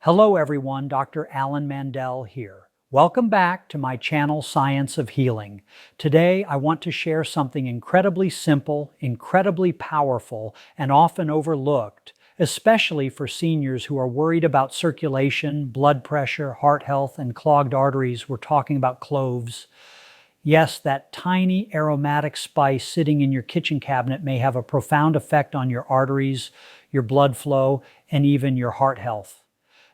Hello everyone, Dr. Alan Mandell here. Welcome back to my channel, Science of Healing. Today I want to share something incredibly simple, incredibly powerful, and often overlooked, especially for seniors who are worried about circulation, blood pressure, heart health, and clogged arteries. We're talking about cloves. Yes, that tiny aromatic spice sitting in your kitchen cabinet may have a profound effect on your arteries, your blood flow, and even your heart health.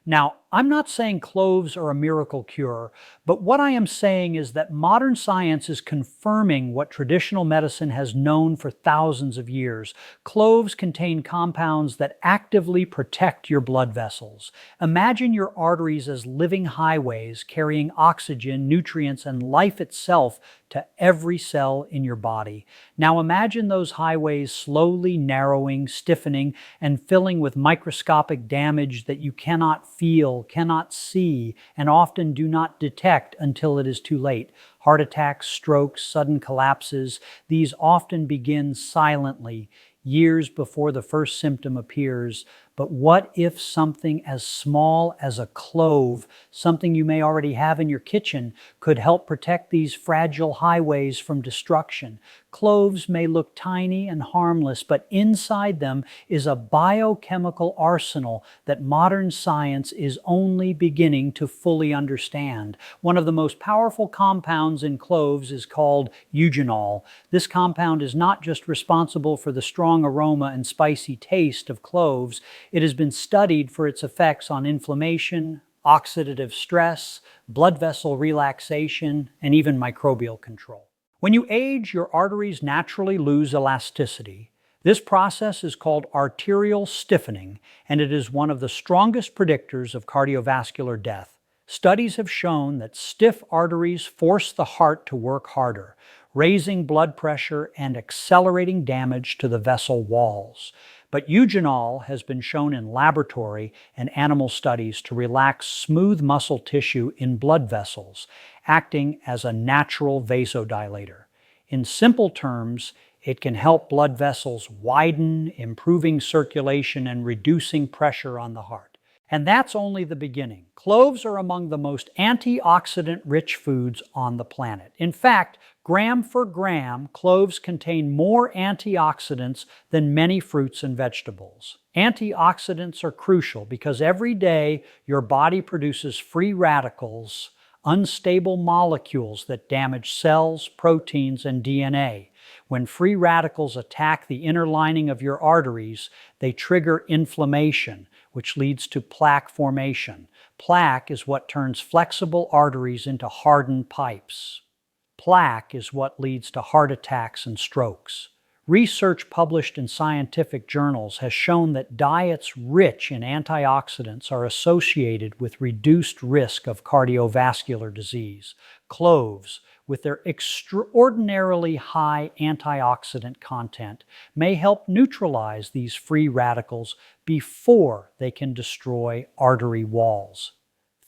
Now, I'm not saying cloves are a miracle cure, but what I am saying is that modern science is confirming what traditional medicine has known for thousands of years. Cloves contain compounds that actively protect your blood vessels. Imagine your arteries as living highways carrying oxygen, nutrients, and life itself to every cell in your body. Now imagine those highways slowly narrowing, stiffening, and filling with microscopic damage that you cannot feel, cannot see, and often do not detect until it is too late. Heart attacks, strokes, sudden collapses, these often begin silently, years before the first symptom appears. But what if something as small as a clove, something you may already have in your kitchen, could help protect these fragile highways from destruction? Cloves may look tiny and harmless, but inside them is a biochemical arsenal that modern science is only beginning to fully understand. One of the most powerful compounds in cloves is called eugenol. This compound is not just responsible for the strong aroma and spicy taste of cloves. It has been studied for its effects on inflammation, oxidative stress, blood vessel relaxation, and even microbial control. When you age, your arteries naturally lose elasticity. This process is called arterial stiffening, and it is one of the strongest predictors of cardiovascular death. Studies have shown that stiff arteries force the heart to work harder, raising blood pressure and accelerating damage to the vessel walls. But eugenol has been shown in laboratory and animal studies to relax smooth muscle tissue in blood vessels, acting as a natural vasodilator. In simple terms, it can help blood vessels widen, improving circulation and reducing pressure on the heart. And that's only the beginning. Cloves are among the most antioxidant-rich foods on the planet. In fact, gram for gram, cloves contain more antioxidants than many fruits and vegetables. Antioxidants are crucial because every day your body produces free radicals, unstable molecules that damage cells, proteins, and DNA. When free radicals attack the inner lining of your arteries, they trigger inflammation, which leads to plaque formation. Plaque is what turns flexible arteries into hardened pipes. Plaque is what leads to heart attacks and strokes. Research published in scientific journals has shown that diets rich in antioxidants are associated with reduced risk of cardiovascular disease. Cloves, with their extraordinarily high antioxidant content, may help neutralize these free radicals before they can destroy artery walls.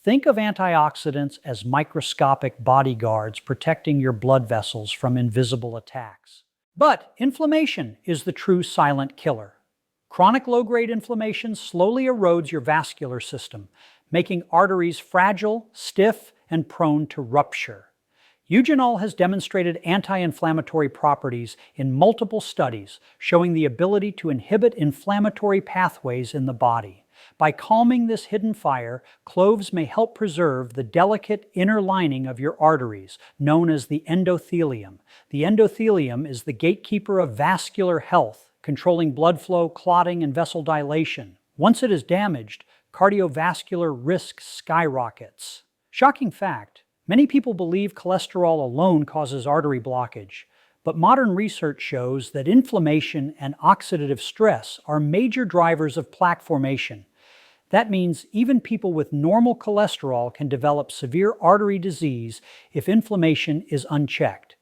Think of antioxidants as microscopic bodyguards protecting your blood vessels from invisible attacks. But inflammation is the true silent killer. Chronic low-grade inflammation slowly erodes your vascular system, making arteries fragile, stiff, and prone to rupture. Eugenol has demonstrated anti-inflammatory properties in multiple studies, showing the ability to inhibit inflammatory pathways in the body. By calming this hidden fire, cloves may help preserve the delicate inner lining of your arteries, known as the endothelium. The endothelium is the gatekeeper of vascular health, controlling blood flow, clotting, and vessel dilation. Once it is damaged, cardiovascular risk skyrockets. Shocking fact, many people believe cholesterol alone causes artery blockage. But modern research shows that inflammation and oxidative stress are major drivers of plaque formation. That means even people with normal cholesterol can develop severe artery disease if inflammation is unchecked.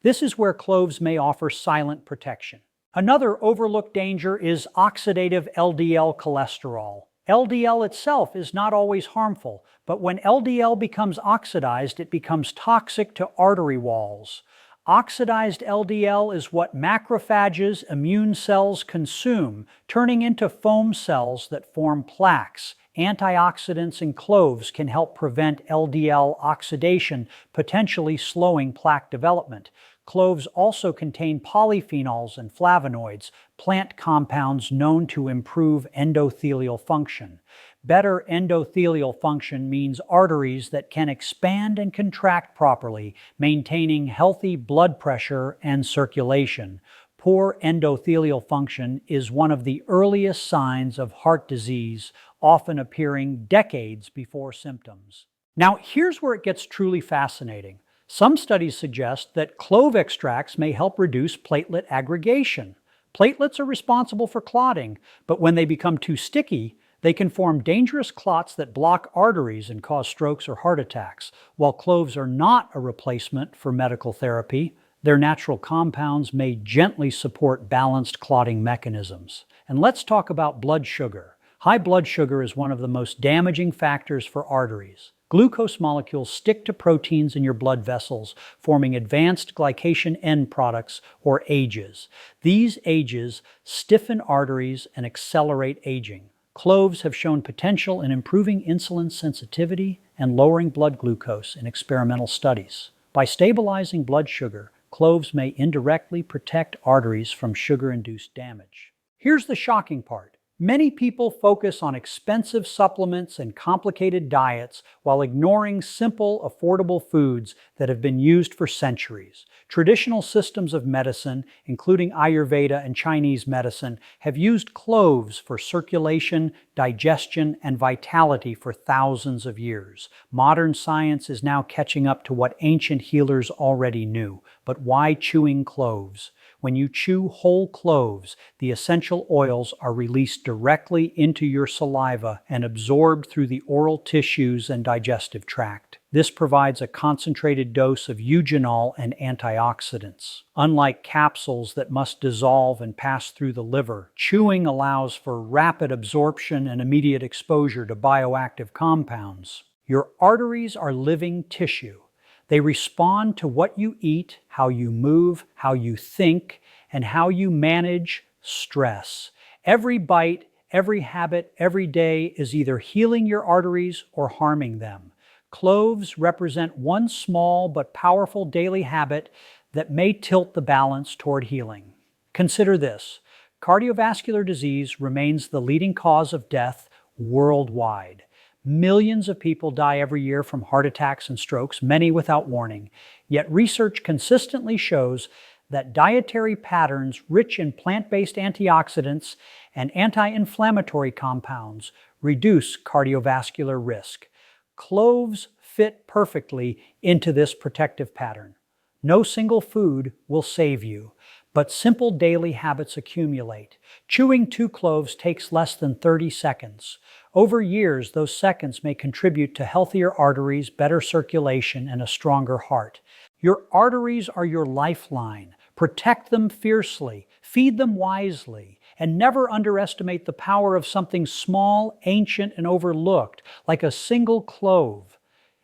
This is where cloves may offer silent protection. Another overlooked danger is oxidative LDL cholesterol. LDL itself is not always harmful, but when LDL becomes oxidized, it becomes toxic to artery walls. Oxidized LDL is what macrophages, immune cells, consume, turning into foam cells that form plaques, Antioxidants in cloves can help prevent LDL oxidation, potentially slowing plaque development. Cloves also contain polyphenols and flavonoids, plant compounds known to improve endothelial function. Better endothelial function means arteries that can expand and contract properly, maintaining healthy blood pressure and circulation. Poor endothelial function is one of the earliest signs of heart disease, often appearing decades before symptoms. Now, here's where it gets truly fascinating. Some studies suggest that clove extracts may help reduce platelet aggregation. Platelets are responsible for clotting, but when they become too sticky, they can form dangerous clots that block arteries and cause strokes or heart attacks. While cloves are not a replacement for medical therapy, their natural compounds may gently support balanced clotting mechanisms. And let's talk about blood sugar. High blood sugar is one of the most damaging factors for arteries. Glucose molecules stick to proteins in your blood vessels, forming advanced glycation end products, or AGEs. These AGEs stiffen arteries and accelerate aging. Cloves have shown potential in improving insulin sensitivity and lowering blood glucose in experimental studies. By stabilizing blood sugar, cloves may indirectly protect arteries from sugar-induced damage. Here's the shocking part. Many people focus on expensive supplements and complicated diets while ignoring simple, affordable foods that have been used for centuries. Traditional systems of medicine, including Ayurveda and Chinese medicine, have used cloves for circulation, digestion, and vitality for thousands of years. Modern science is now catching up to what ancient healers already knew. But why chewing cloves? When you chew whole cloves, the essential oils are released directly into your saliva and absorbed through the oral tissues and digestive tract. This provides a concentrated dose of eugenol and antioxidants. Unlike capsules that must dissolve and pass through the liver, chewing allows for rapid absorption and immediate exposure to bioactive compounds. Your arteries are living tissue. They respond to what you eat, how you move, how you think, and how you manage stress. Every bite, every habit, every day is either healing your arteries or harming them. Cloves represent one small but powerful daily habit that may tilt the balance toward healing. Consider this: cardiovascular disease remains the leading cause of death worldwide. Millions of people die every year from heart attacks and strokes, many without warning. Yet research consistently shows that dietary patterns rich in plant-based antioxidants and anti-inflammatory compounds reduce cardiovascular risk. Cloves fit perfectly into this protective pattern. No single food will save you, but simple daily habits accumulate. Chewing 2 cloves takes less than 30 seconds. Over years, those seconds may contribute to healthier arteries, better circulation, and a stronger heart. Your arteries are your lifeline. Protect them fiercely, feed them wisely, and never underestimate the power of something small, ancient, and overlooked, like a single clove.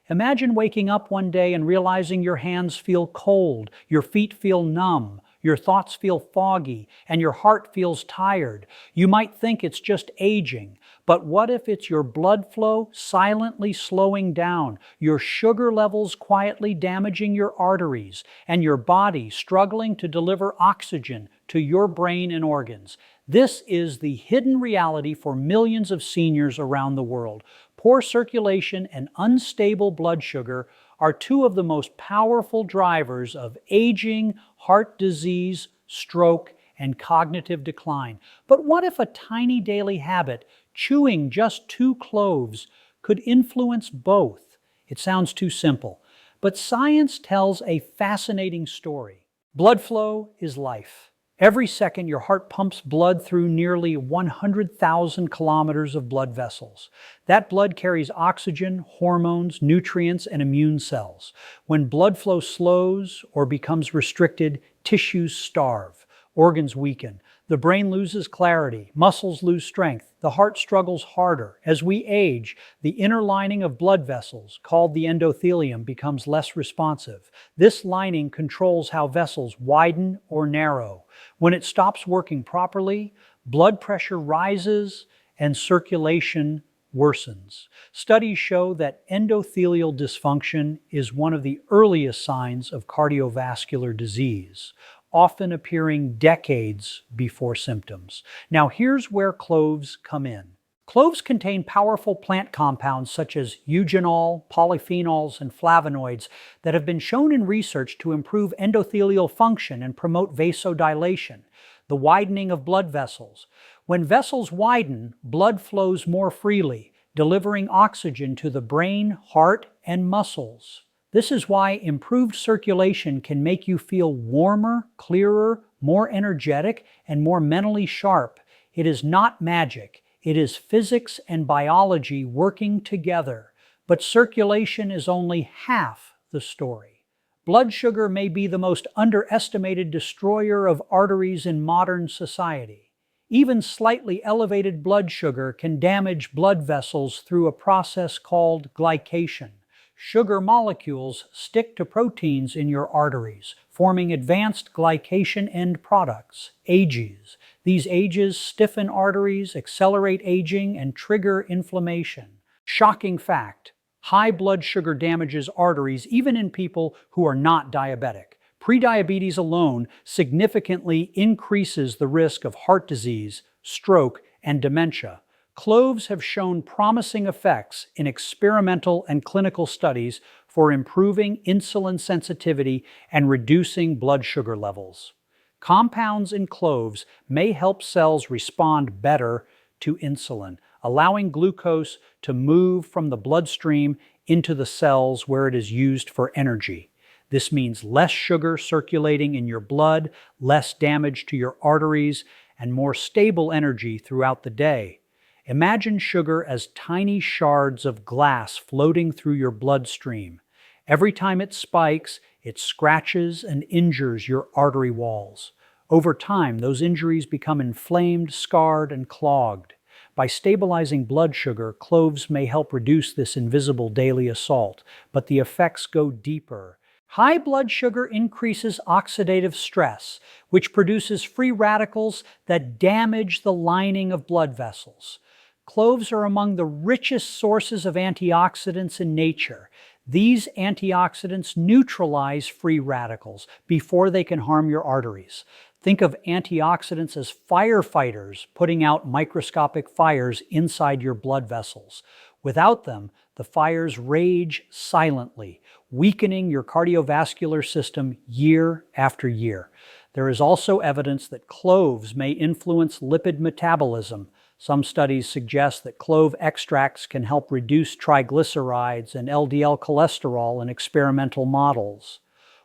Imagine waking up one day and realizing your hands feel cold, your feet feel numb, your thoughts feel foggy, and your heart feels tired. You might think it's just aging, but what if it's your blood flow silently slowing down, your sugar levels quietly damaging your arteries, and your body struggling to deliver oxygen to your brain and organs? This is the hidden reality for millions of seniors around the world. Poor circulation and unstable blood sugar are 2 of the most powerful drivers of aging, heart disease, stroke, and cognitive decline. But what if a tiny daily habit, chewing just 2 cloves, could influence both? It sounds too simple, but science tells a fascinating story. Blood flow is life. Every second, your heart pumps blood through nearly 100,000 kilometers of blood vessels. That blood carries oxygen, hormones, nutrients, and immune cells. When blood flow slows or becomes restricted, tissues starve, organs weaken, the brain loses clarity, muscles lose strength, the heart struggles harder. As we age, the inner lining of blood vessels, called the endothelium, becomes less responsive. This lining controls how vessels widen or narrow. When it stops working properly, blood pressure rises and circulation worsens. Studies show that endothelial dysfunction is one of the earliest signs of cardiovascular disease, often appearing decades before symptoms. Now, here's where cloves come in. Cloves contain powerful plant compounds such as eugenol, polyphenols, and flavonoids that have been shown in research to improve endothelial function and promote vasodilation, the widening of blood vessels. When vessels widen, blood flows more freely, delivering oxygen to the brain, heart, and muscles. This is why improved circulation can make you feel warmer, clearer, more energetic, and more mentally sharp. It is not magic. It is physics and biology working together. But circulation is only half the story. Blood sugar may be the most underestimated destroyer of arteries in modern society. Even slightly elevated blood sugar can damage blood vessels through a process called glycation. Sugar molecules stick to proteins in your arteries, forming advanced glycation end products, AGEs. These AGEs stiffen arteries, accelerate aging, and trigger inflammation. Shocking fact: high blood sugar damages arteries even in people who are not diabetic. Prediabetes alone significantly increases the risk of heart disease, stroke, and dementia. Cloves have shown promising effects in experimental and clinical studies for improving insulin sensitivity and reducing blood sugar levels. Compounds in cloves may help cells respond better to insulin, allowing glucose to move from the bloodstream into the cells where it is used for energy. This means less sugar circulating in your blood, less damage to your arteries, and more stable energy throughout the day. Imagine sugar as tiny shards of glass floating through your bloodstream. Every time it spikes, it scratches and injures your artery walls. Over time, those injuries become inflamed, scarred, and clogged. By stabilizing blood sugar, cloves may help reduce this invisible daily assault, but the effects go deeper. High blood sugar increases oxidative stress, which produces free radicals that damage the lining of blood vessels. Cloves are among the richest sources of antioxidants in nature. These antioxidants neutralize free radicals before they can harm your arteries. Think of antioxidants as firefighters putting out microscopic fires inside your blood vessels. Without them, the fires rage silently, weakening your cardiovascular system year after year. There is also evidence that cloves may influence lipid metabolism. Some studies suggest that clove extracts can help reduce triglycerides and LDL cholesterol in experimental models.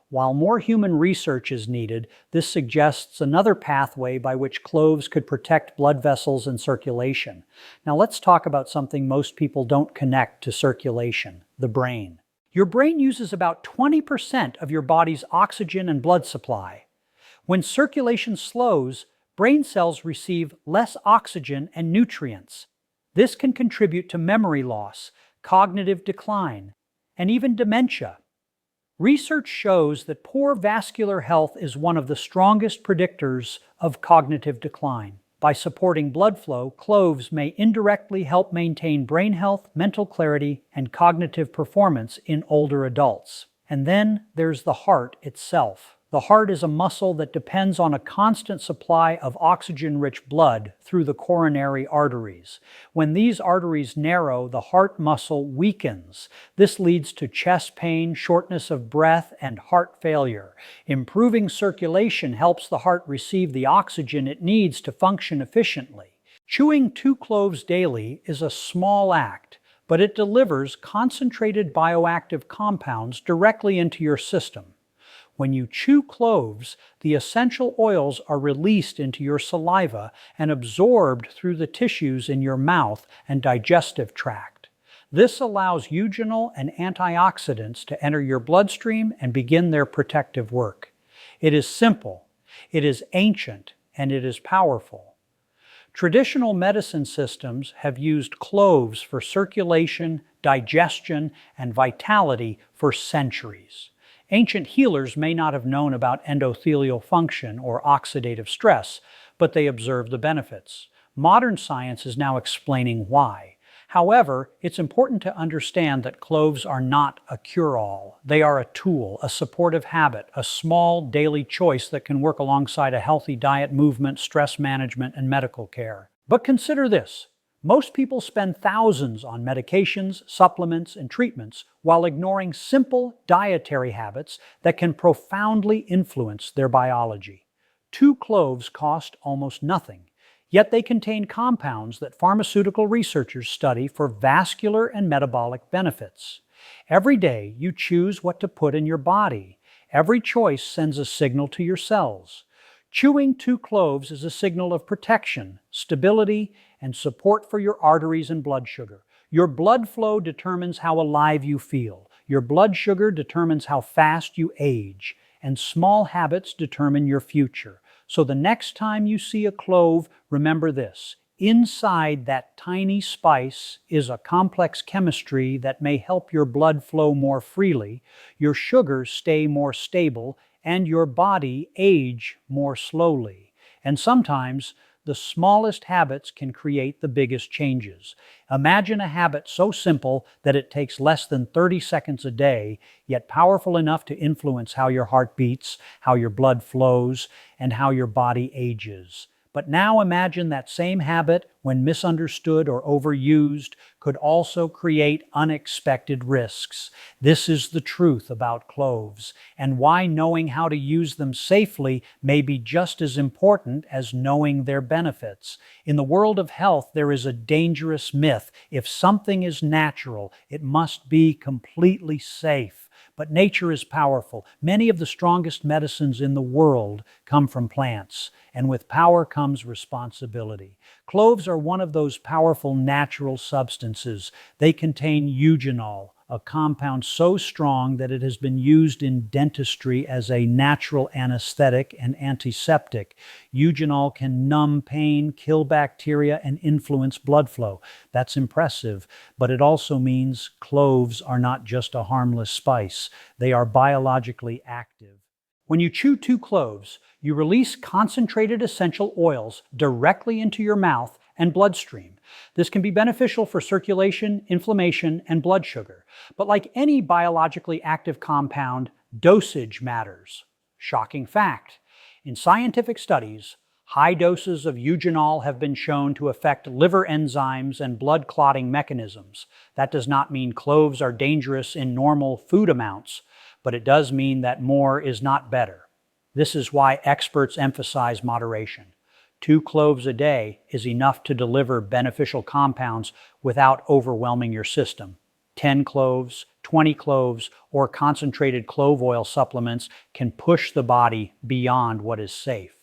While more human research is needed, this suggests another pathway by which cloves could protect blood vessels and circulation. Now let's talk about something most people don't connect to circulation: the brain. Your brain uses about 20% of your body's oxygen and blood supply. When circulation slows, brain cells receive less oxygen and nutrients. This can contribute to memory loss, cognitive decline, and even dementia. Research shows that poor vascular health is one of the strongest predictors of cognitive decline. By supporting blood flow, cloves may indirectly help maintain brain health, mental clarity, and cognitive performance in older adults. And then there's the heart itself. The heart is a muscle that depends on a constant supply of oxygen-rich blood through the coronary arteries. When these arteries narrow, the heart muscle weakens. This leads to chest pain, shortness of breath, and heart failure. Improving circulation helps the heart receive the oxygen it needs to function efficiently. Chewing 2 cloves daily is a small act, but it delivers concentrated bioactive compounds directly into your system. When you chew cloves, the essential oils are released into your saliva and absorbed through the tissues in your mouth and digestive tract. This allows eugenol and antioxidants to enter your bloodstream and begin their protective work. It is simple, it is ancient, and it is powerful. Traditional medicine systems have used cloves for circulation, digestion, and vitality for centuries. Ancient healers may not have known about endothelial function or oxidative stress, but they observed the benefits. Modern science is now explaining why. However, it's important to understand that cloves are not a cure-all. They are a tool, a supportive habit, a small daily choice that can work alongside a healthy diet, movement, stress management, and medical care. But consider this. Most people spend thousands on medications, supplements, and treatments while ignoring simple dietary habits that can profoundly influence their biology. 2 cloves cost almost nothing. Yet they contain compounds that pharmaceutical researchers study for vascular and metabolic benefits. Every day you choose what to put in your body. Every choice sends a signal to your cells. Chewing 2 cloves is a signal of protection, stability, and support for your arteries and blood sugar. Your blood flow determines how alive you feel. Your blood sugar determines how fast you age. And small habits determine your future. So the next time you see a clove, remember this. Inside that tiny spice is a complex chemistry that may help your blood flow more freely, your sugars stay more stable, and your body age more slowly. And sometimes, the smallest habits can create the biggest changes. Imagine a habit so simple that it takes less than 30 seconds a day, yet powerful enough to influence how your heart beats, how your blood flows, and how your body ages. But now imagine that same habit, when misunderstood or overused, could also create unexpected risks. This is the truth about cloves, and why knowing how to use them safely may be just as important as knowing their benefits. In the world of health, there is a dangerous myth. If something is natural, it must be completely safe. But nature is powerful. Many of the strongest medicines in the world come from plants, and with power comes responsibility. Cloves are one of those powerful natural substances. They contain eugenol, a compound so strong that it has been used in dentistry as a natural anesthetic and antiseptic. Eugenol can numb pain, kill bacteria, and influence blood flow. That's impressive, but it also means cloves are not just a harmless spice. They are biologically active. When you chew 2 cloves, you release concentrated essential oils directly into your mouth and bloodstream. This can be beneficial for circulation, inflammation, and blood sugar. But like any biologically active compound, dosage matters. Shocking fact. In scientific studies, high doses of eugenol have been shown to affect liver enzymes and blood clotting mechanisms. That does not mean cloves are dangerous in normal food amounts, but it does mean that more is not better. This is why experts emphasize moderation. 2 cloves a day is enough to deliver beneficial compounds without overwhelming your system. 10 cloves, 20 cloves, or concentrated clove oil supplements can push the body beyond what is safe.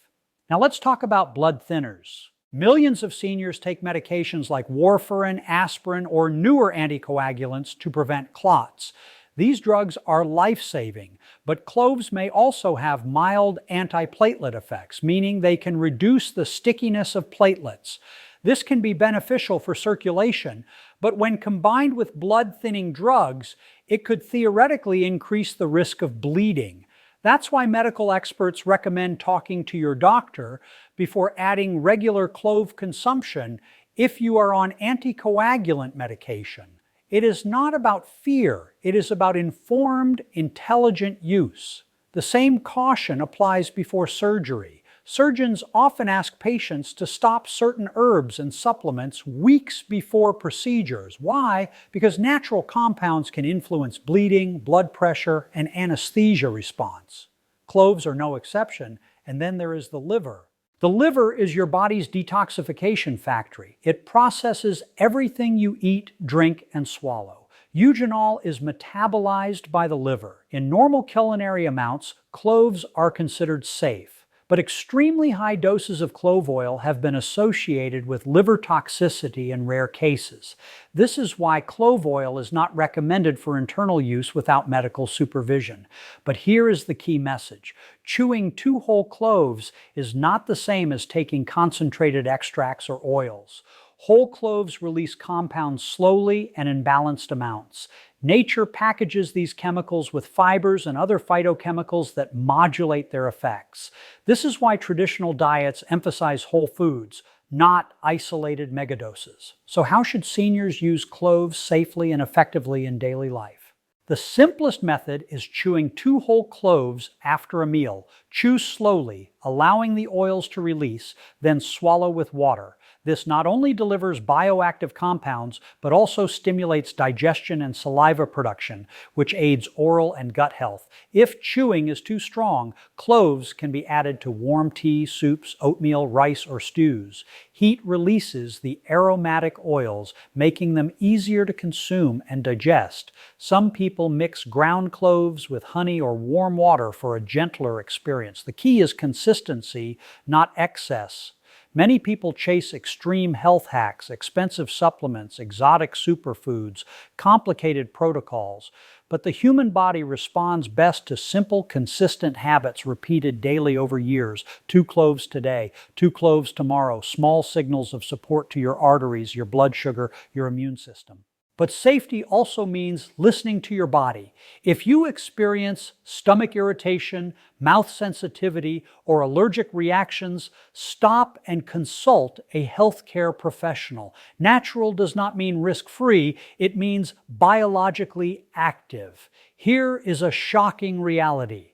Now let's talk about blood thinners. Millions of seniors take medications like warfarin, aspirin, or newer anticoagulants to prevent clots. These drugs are life-saving, but cloves may also have mild antiplatelet effects, meaning they can reduce the stickiness of platelets. This can be beneficial for circulation, but when combined with blood-thinning drugs, it could theoretically increase the risk of bleeding. That's why medical experts recommend talking to your doctor before adding regular clove consumption if you are on anticoagulant medication. It is not about fear, it is about informed, intelligent use. The same caution applies before surgery. Surgeons often ask patients to stop certain herbs and supplements weeks before procedures. Why? Because natural compounds can influence bleeding, blood pressure, and anesthesia response. Cloves are no exception, and then there is the liver. The liver is your body's detoxification factory. It processes everything you eat, drink, and swallow. Eugenol is metabolized by the liver. In normal culinary amounts, cloves are considered safe. But extremely high doses of clove oil have been associated with liver toxicity in rare cases. This is why clove oil is not recommended for internal use without medical supervision. But here is the key message. Chewing 2 whole cloves is not the same as taking concentrated extracts or oils. Whole cloves release compounds slowly and in balanced amounts. Nature packages these chemicals with fibers and other phytochemicals that modulate their effects. This is why traditional diets emphasize whole foods, not isolated megadoses. So how should seniors use cloves safely and effectively in daily life? The simplest method is chewing 2 whole cloves after a meal. Chew slowly, allowing the oils to release, then swallow with water. This not only delivers bioactive compounds, but also stimulates digestion and saliva production, which aids oral and gut health. If chewing is too strong, cloves can be added to warm tea, soups, oatmeal, rice, or stews. Heat releases the aromatic oils, making them easier to consume and digest. Some people mix ground cloves with honey or warm water for a gentler experience. The key is consistency, not excess. Many people chase extreme health hacks, expensive supplements, exotic superfoods, complicated protocols, but the human body responds best to simple, consistent habits repeated daily over years. 2 cloves today, 2 cloves tomorrow, small signals of support to your arteries, your blood sugar, your immune system. But safety also means listening to your body. If you experience stomach irritation, mouth sensitivity, or allergic reactions, stop and consult a healthcare professional. Natural does not mean risk-free, it means biologically active. Here is a shocking reality.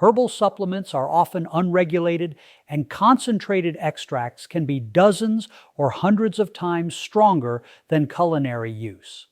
Herbal supplements are often unregulated, and concentrated extracts can be dozens or hundreds of times stronger than culinary use.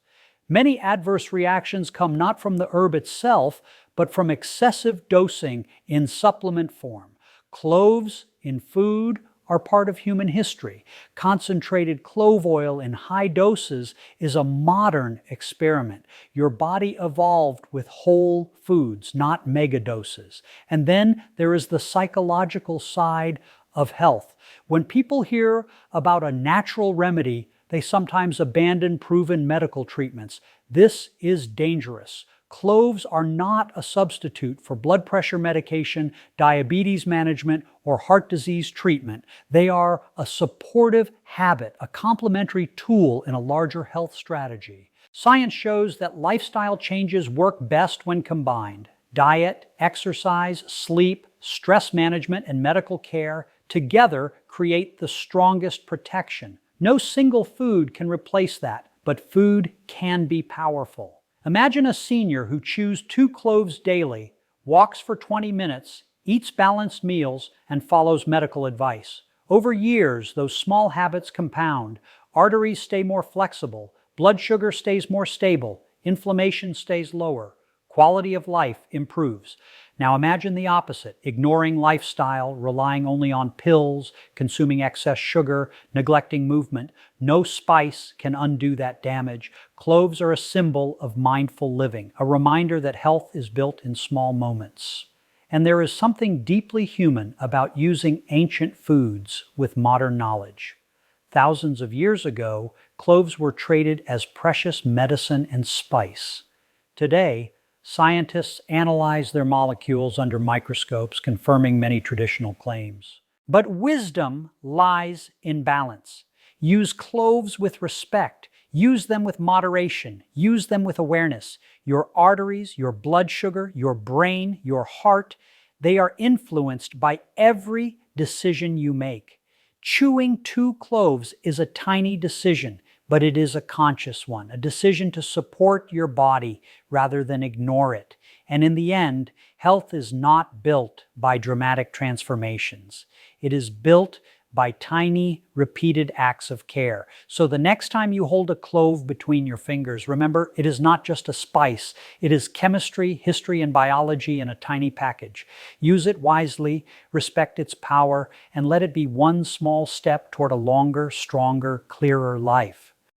Many adverse reactions come not from the herb itself, but from excessive dosing in supplement form. Cloves in food are part of human history. Concentrated clove oil in high doses is a modern experiment. Your body evolved with whole foods, not megadoses. And then there is the psychological side of health. When people hear about a natural remedy, they sometimes abandon proven medical treatments. This is dangerous. Cloves are not a substitute for blood pressure medication, diabetes management, or heart disease treatment. They are a supportive habit, a complementary tool in a larger health strategy. Science shows that lifestyle changes work best when combined. Diet, exercise, sleep, stress management, and medical care together create the strongest protection. No single food can replace that, but food can be powerful. Imagine a senior who chews 2 cloves daily, walks for 20 minutes, eats balanced meals, and follows medical advice. Over years, those small habits compound. Arteries stay more flexible, blood sugar stays more stable, inflammation stays lower, quality of life improves. Now imagine the opposite, ignoring lifestyle, relying only on pills, consuming excess sugar, neglecting movement. No spice can undo that damage. Cloves are a symbol of mindful living, a reminder that health is built in small moments. And there is something deeply human about using ancient foods with modern knowledge. Thousands of years ago, cloves were traded as precious medicine and spice. Today, scientists analyze their molecules under microscopes, confirming many traditional claims. But wisdom lies in balance. Use cloves with respect. Use them with moderation. Use them with awareness. Your arteries, your blood sugar, your brain, your heart, they are influenced by every decision you make. Chewing 2 cloves is a tiny decision, but it is a conscious one, a decision to support your body rather than ignore it. And in the end, health is not built by dramatic transformations. It is built by tiny, repeated acts of care. So the next time you hold a clove between your fingers, remember, it is not just a spice. It is chemistry, history, and biology in a tiny package. Use it wisely, respect its power, and let it be one small step toward a longer, stronger, clearer life.